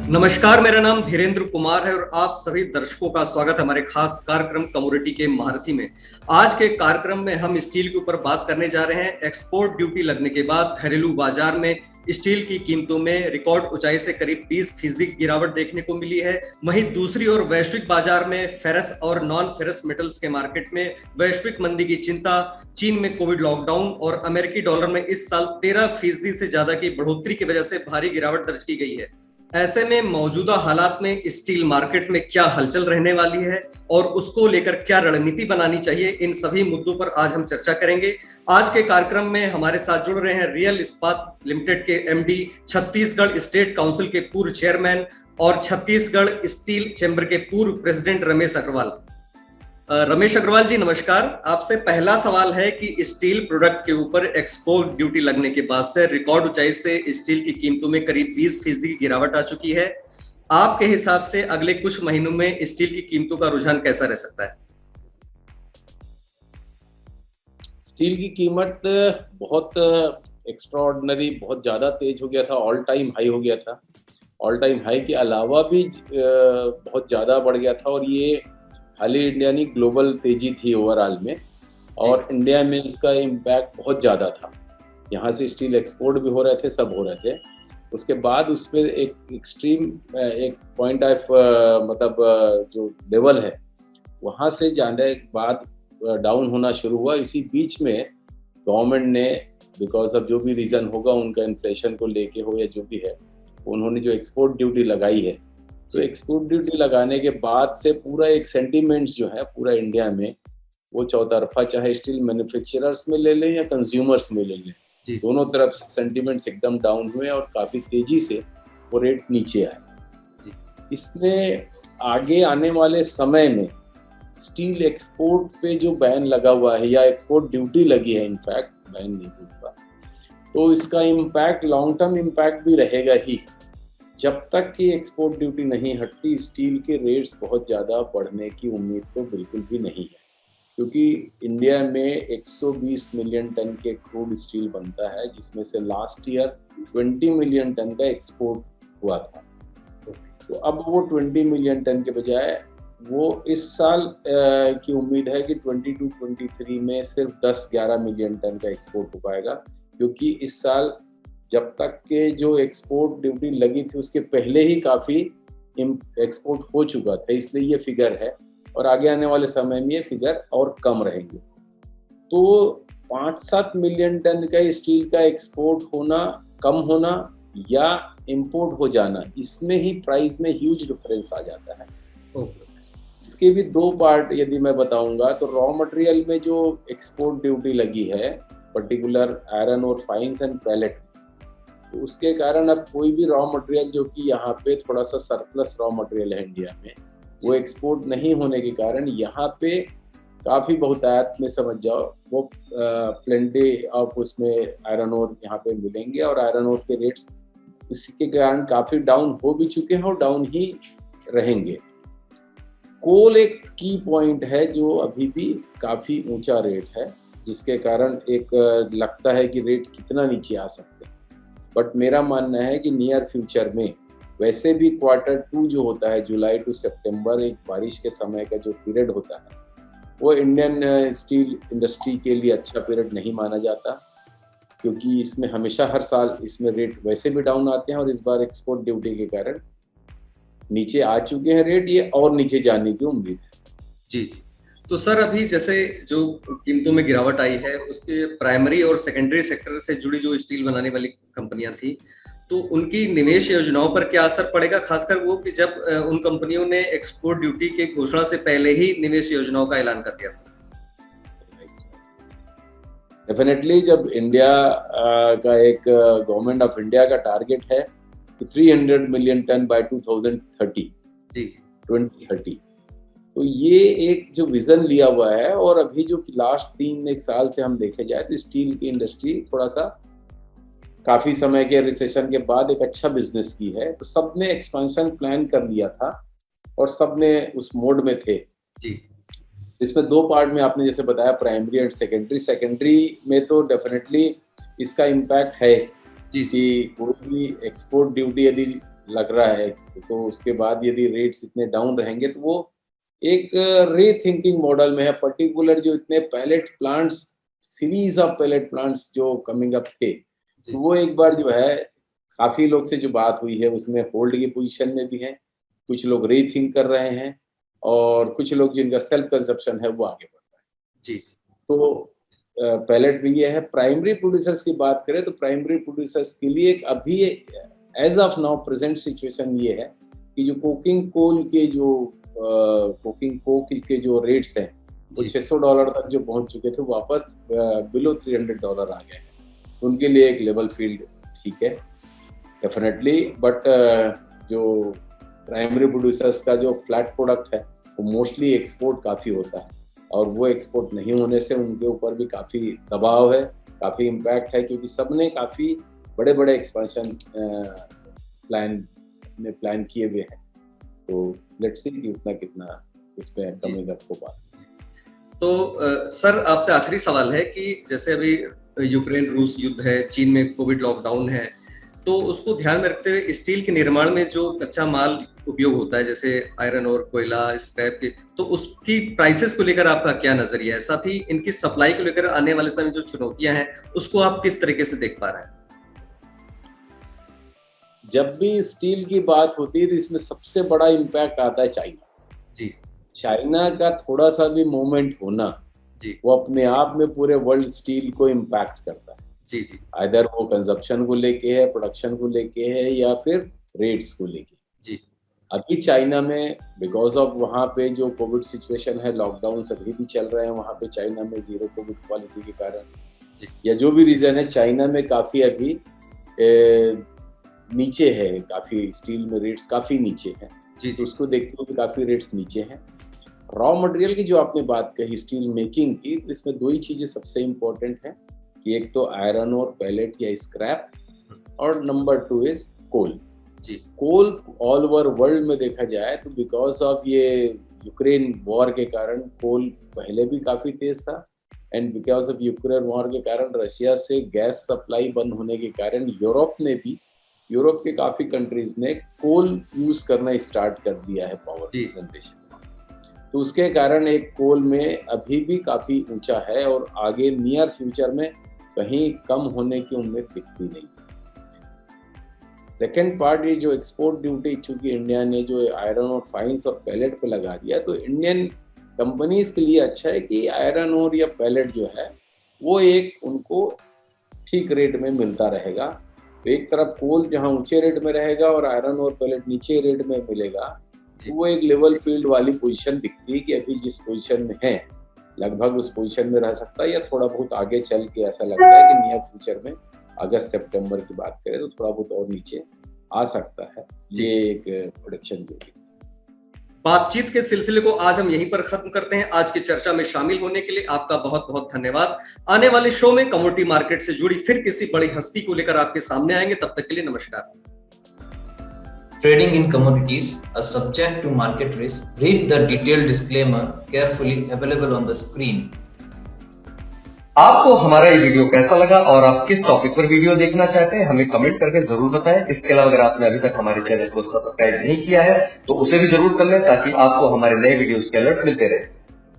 नमस्कार, मेरा नाम धीरेन्द्र कुमार है और आप सभी दर्शकों का स्वागत है हमारे खास कार्यक्रम कमोडिटी के महारथी में। आज के कार्यक्रम में हम स्टील के ऊपर बात करने जा रहे हैं। एक्सपोर्ट ड्यूटी लगने के बाद घरेलू बाजार में स्टील की कीमतों में रिकॉर्ड ऊंचाई से करीब 20% की गिरावट देखने को मिली है। वहीं दूसरी ओर वैश्विक बाजार में फेरस और नॉन फेरस मेटल्स के मार्केट में वैश्विक मंदी की चिंता, चीन में कोविड लॉकडाउन और अमेरिकी डॉलर में इस साल 13% से ज्यादा की बढ़ोतरी की वजह से भारी गिरावट दर्ज की गई है। ऐसे में मौजूदा हालात में स्टील मार्केट में क्या हलचल रहने वाली है और उसको लेकर क्या रणनीति बनानी चाहिए, इन सभी मुद्दों पर आज हम चर्चा करेंगे। आज के कार्यक्रम में हमारे साथ जुड़ रहे हैं रियल इस्पात लिमिटेड के एमडी, छत्तीसगढ़ स्टेट काउंसिल के पूर्व चेयरमैन और छत्तीसगढ़ स्टील चैम्बर के पूर्व प्रेसिडेंट रमेश अग्रवाल। रमेश अग्रवाल जी नमस्कार। आपसे पहला सवाल है कि स्टील प्रोडक्ट के ऊपर एक्सपोर्ट ड्यूटी लगने के बाद से रिकॉर्ड ऊंचाई से स्टील की कीमतों में करीब 20% की गिरावट आ चुकी है। आपके हिसाब से अगले कुछ महीनों में स्टील की कीमतों का रुझान कैसा रह सकता है? स्टील की कीमत बहुत एक्स्ट्राऑर्डिनरी, बहुत ज़्यादा तेज हो गया था, ऑल टाइम हाई हो गया था। ऑल टाइम हाई के अलावा भी बहुत ज़्यादा बढ़ गया था और ये खाली इंडिया नहीं, ग्लोबल तेजी थी ओवरऑल में। और इंडिया में इसका इम्पैक्ट बहुत ज़्यादा था। यहाँ से स्टील एक्सपोर्ट भी हो रहे थे, सब हो रहे थे। उसके बाद उस पर एक एक्सट्रीम एक पॉइंट ऑफ जो लेवल है वहाँ से जाने के बाद डाउन होना शुरू हुआ। इसी बीच में गवर्नमेंट ने बिकॉज ऑफ जो भी रीज़न होगा उनका, इन्फ्लेशन को लेके हो या जो भी है, उन्होंने जो एक्सपोर्ट ड्यूटी लगाई है, तो एक्सपोर्ट ड्यूटी लगाने के बाद से पूरा एक सेंटीमेंट्स जो है पूरा इंडिया में वो चौतरफा, चाहे स्टील मैन्युफैक्चरर्स में ले लें या कंज्यूमर्स में ले लें, दोनों तरफ से सेंटीमेंट्स एकदम डाउन हुए और काफ़ी तेजी से वो रेट नीचे आए। इसमें आगे आने वाले समय में स्टील एक्सपोर्ट पे जो बैन लगा हुआ है या एक्सपोर्ट ड्यूटी लगी है, इनफैक्ट बैन नहीं हुआ, तो इसका इम्पैक्ट लॉन्ग टर्म इम्पैक्ट भी रहेगा ही। जब तक कि एक्सपोर्ट ड्यूटी नहीं हटती, स्टील के रेट्स बहुत ज़्यादा बढ़ने की उम्मीद तो बिल्कुल भी नहीं है, क्योंकि इंडिया में 120 मिलियन टन के क्रूड स्टील बनता है, जिसमें से लास्ट ईयर 20 मिलियन टन का एक्सपोर्ट हुआ था। तो अब वो 20 मिलियन टन के बजाय वो इस साल की उम्मीद है कि 22-23 में सिर्फ 10-11 मिलियन टन का एक्सपोर्ट हो पाएगा, क्योंकि इस साल जब तक के जो एक्सपोर्ट ड्यूटी लगी थी उसके पहले ही काफ़ी एक्सपोर्ट हो चुका था, इसलिए ये फिगर है। और आगे आने वाले समय में ये फिगर और कम रहेंगे। तो 5-7 मिलियन टन का स्टील का एक्सपोर्ट होना, कम होना या इंपोर्ट हो जाना, इसमें ही प्राइस में ह्यूज डिफरेंस आ जाता है। इसके भी दो पार्ट यदि मैं बताऊंगा तो रॉ मटेरियल में जो एक्सपोर्ट ड्यूटी लगी है, पर्टिकुलर आयरन और फाइंस एंड पैलेट, तो उसके कारण अब कोई भी रॉ मटेरियल जो कि यहाँ पे थोड़ा सा सरप्लस रॉ मटेरियल है इंडिया में, वो एक्सपोर्ट नहीं होने के कारण यहाँ पे काफ़ी बहुतायत में समझ जाओ वो प्लेंटी ऑफ उसमें आयरन ओर यहाँ पे मिलेंगे और आयरन ओर के रेट्स इसके कारण काफ़ी डाउन हो भी चुके हैं और डाउन ही रहेंगे। कोल एक की पॉइंट है जो अभी भी काफ़ी ऊंचा रेट है, जिसके कारण एक लगता है कि रेट कितना नीचे आ सकते हैं। बट मेरा मानना है कि नियर फ्यूचर में, वैसे भी Q2 जो होता है जुलाई टू सितंबर, एक बारिश के समय का जो पीरियड होता है, वो इंडियन स्टील इंडस्ट्री के लिए अच्छा पीरियड नहीं माना जाता, क्योंकि इसमें हमेशा हर साल इसमें रेट वैसे भी डाउन आते हैं और इस बार एक्सपोर्ट ड्यूटी के कारण नीचे आ चुके हैं रेट, ये और नीचे जाने की उम्मीद है। जी। तो सर, अभी जैसे जो कीमतों में गिरावट आई है उसके प्राइमरी और सेकेंडरी सेक्टर से जुड़ी जो स्टील बनाने वाली कंपनियां थी, तो उनकी निवेश योजनाओं पर क्या असर पड़ेगा, खासकर वो कि जब उन कंपनियों ने एक्सपोर्ट ड्यूटी के घोषणा से पहले ही निवेश योजनाओं का ऐलान कर दिया था? डेफिनेटली, जब इंडिया का एक गवर्नमेंट ऑफ इंडिया का टारगेट है कि 300 मिलियन टन बाय 2030, 2030, तो ये एक जो विजन लिया हुआ है, और अभी जो लास्ट 3-1 साल से हम देखे जाए तो स्टील की इंडस्ट्री थोड़ा सा काफी समय के रिसेशन के बाद एक अच्छा बिजनेस की है, तो सबने एक्सपेंशन प्लान कर लिया था और सबने उस मोड में थे। इसमें दो पार्ट में आपने जैसे बताया, प्राइमरी एंड सेकेंडरी। सेकेंडरी में तो डेफिनेटली इसका इम्पैक्ट है कि कोई भी एक्सपोर्ट ड्यूटी यदि लग रहा है, तो उसके बाद यदि रेट्स इतने डाउन रहेंगे तो वो एक रीथिंकिंग मॉडल में है। पर्टिकुलर जो इतने pellet plants, series of pellet plants जो कमिंग अप थे, तो वो एक बार जो है काफी लोग से जो बात हुई है उसमें होल्ड की पोजीशन में भी हैं, कुछ लोग रीथिंक कर रहे हैं और कुछ लोग जिनका सेल्फ कंजप्शन है वो आगे बढ़ रहा है जी। तो पैलेट भी ये है। प्राइमरी प्रोड्यूसर्स की बात करें तो प्राइमरी प्रोड्यूसर्स के लिए एक अभी as of now present situation ये है कि जो कोकिंग कोल के जो कोकिंग कोक के जो रेट्स हैं वो $600 तक जो पहुंच चुके थे, वापस बिलो $300 आ गए हैं। तो उनके लिए एक लेवल फील्ड ठीक है डेफिनेटली, बट जो प्राइमरी प्रोड्यूसर्स का जो फ्लैट प्रोडक्ट है वो मोस्टली एक्सपोर्ट काफ़ी होता है और वो एक्सपोर्ट नहीं होने से उनके ऊपर भी काफ़ी दबाव है, काफ़ी इम्पैक्ट है, क्योंकि सबने काफ़ी बड़े बड़े एक्सपेंशन प्लान किए हुए हैं। तो लेट्स सी कि उतना कितना इसमें कमिंग अप होगा। तो सर आपसे आखिरी सवाल है कि जैसे अभी यूक्रेन रूस युद्ध है, चीन में कोविड लॉकडाउन है, तो उसको ध्यान में रखते हुए स्टील के निर्माण में जो कच्चा माल उपयोग होता है जैसे आयरन और कोयला स्क्रैप के, तो उसकी प्राइसेस को लेकर आपका क्या नजरिया है? साथ ही इनकी सप्लाई को लेकर आने वाले समय जो चुनौतियां हैं उसको आप किस तरीके से देख पा रहे हैं? जब भी स्टील की बात होती है तो इसमें सबसे बड़ा इम्पैक्ट आता है चाइना जी। चाइना का थोड़ा सा भी मूवमेंट होना जी। वो अपने आप में पूरे वर्ल्ड स्टील को इम्पैक्ट करता है। जी जी। आइदर वो कंजप्शन को लेके है, प्रोडक्शन को लेके है, या फिर रेट्स को लेके। जी। अभी चाइना में बिकॉज ऑफ वहाँ पे जो कोविड सिचुएशन है, लॉकडाउन अभी भी चल रहे हैं वहाँ पे चाइना में, जीरो कोविड पॉलिसी के कारण या जो भी रीजन है, चाइना में काफी अभी नीचे है, काफी स्टील में रेट्स काफी नीचे हैं। जी। तो उसको देखते हुए काफी रेट्स नीचे हैं। रॉ मटेरियल की जो आपने बात कही स्टील मेकिंग की, तो इसमें दो ही चीजें सबसे इम्पोर्टेंट हैं कि एक तो आयरन और पैलेट या स्क्रैप, और नंबर 2 इज कोल। जी। कोल ऑल ओवर वर्ल्ड में देखा जाए तो बिकॉज ऑफ ये यूक्रेन वॉर के कारण कोल पहले भी काफी तेज था, and because of Ukraine war के कारण रशिया से गैस सप्लाई बंद होने के कारण यूरोप के काफी कंट्रीज ने कोल यूज करना स्टार्ट कर दिया है पावर जनरेशन। तो उसके कारण एक कोल में अभी भी काफी ऊंचा है और आगे नियर फ्यूचर में कहीं कम होने की उम्मीद दिखती नहीं। सेकेंड पार्ट, ये जो एक्सपोर्ट ड्यूटी चूंकि इंडिया ने जो आयरन और फाइंस और पैलेट पे लगा दिया, तो इंडियन कंपनीज के लिए अच्छा है कि आयरन और या पैलेट जो है वो एक उनको ठीक रेट में मिलता रहेगा। तो एक तरफ कोल जहाँ ऊंचे रेट में रहेगा और आयरन और पैलेट नीचे रेट में मिलेगा, तो वो एक लेवल फील्ड वाली पोजीशन दिखती है कि अभी जिस पोजीशन में है लगभग उस पोजीशन में रह सकता है, या थोड़ा बहुत आगे चल के ऐसा लगता है कि नियर फ्यूचर में अगस्त सितंबर की बात करें तो थोड़ा बहुत और नीचे आ सकता है। ये एक प्रेडिक्शन जो है। बातचीत के सिलसिले को आज हम यहीं पर खत्म करते हैं। आज की चर्चा में शामिल होने के लिए आपका बहुत बहुत धन्यवाद। आने वाले शो में कमोडिटी मार्केट से जुड़ी फिर किसी बड़ी हस्ती को लेकर आपके सामने आएंगे। तब तक के लिए नमस्कार। Trading in commodities are subject to market risk. Read the detailed disclaimer carefully available on the screen. आपको हमारा ये वीडियो कैसा लगा और आप किस टॉपिक पर वीडियो देखना चाहते हैं हमें कमेंट करके जरूर बताएं। इसके अलावा अगर आपने अभी तक हमारे चैनल को सब्सक्राइब नहीं किया है तो उसे भी जरूर कर लें ताकि आपको हमारे नए वीडियोस के अलर्ट मिलते रहे।